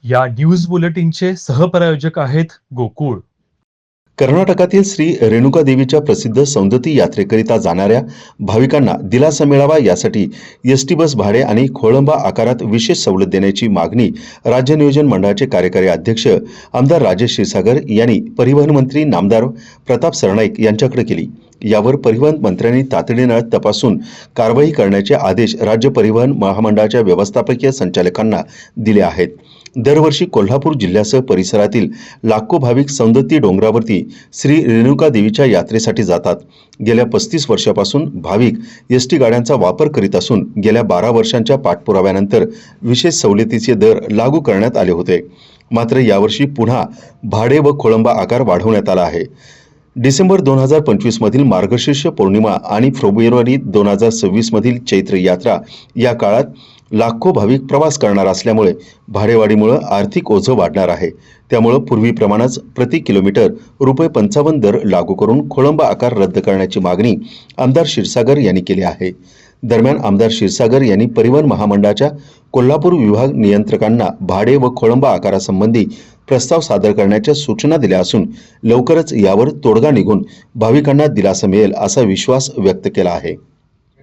या न्यूज बुलेटिनचे सहप्रायोजक आहेत गोकुळ. कर्नाटकातील श्री रेणुका देवीच्या प्रसिद्ध सौंदती यात्रेकरिता जाणाऱ्या भाविकांना दिलासा मिळावा यासाठी एसटी बस भाडे आणि खोळंबा आकारात विशेष सवलत देण्याची मागणी राज्य नियोजन मंडळाचे कार्यकारी अध्यक्ष आमदार राजेश क्षीरसागर यांनी परिवहन मंत्री नामदार प्रताप सरनाईक यांच्याकडे केली. यावर परिवहन मंत्र्यांनी तातडीने तपासून कारवाई करण्याचे आदेश राज्य परिवहन महामंडळाच्या व्यवस्थापकीय संचालकांना दिले आहेत. दरवर्षी कोल्हापूर जिल्ह्यासह परिसरातील लाखो भाविक सौंदती डोंगरावरती श्री रेणुका देवीच्या यात्रेसाठी जातात. गेल्या 35 वर्षापासून भाविक एसटी गाड्यांचा वापर करीत असून गेल्या 12 वर्षांच्या पाठपुराव्यानंतर विशेष सवलतीचे दर लागू करण्यात आले होते. मात्र यावर्षी पुन्हा भाडे व खोळंबा आकार वाढवण्यात आला आहे. डिसेंबर 2025 मधील मार्गशीर्ष पौर्णिमा आणि फेब्रुवारी 2026 मधील चैत्र यात्रा या काळात लाखो भाविक प्रवास करणार असल्यामुळे भाडेवाढीमुळे आर्थिक ओझं वाढणार आहे. त्यामुळे पूर्वीप्रमाणेच प्रति किलोमीटर ₹55 दर लागू करून खोळंबा आकार रद्द करण्याची मागणी आमदार क्षीरसागर यांनी केली आहे. दरम्यान आमदार क्षीरसागर यांनी परिवहन महामंडळाच्या कोल्हापूर विभाग नियंत्रकांना भाडे व खोळंबा आकारासंबंधी प्रस्ताव सादर करण्याच्या सूचना दिल्या असून लवकरच यावर तोडगा निघून भाविकांना दिलासा मिळेल असा विश्वास व्यक्त केला आहे.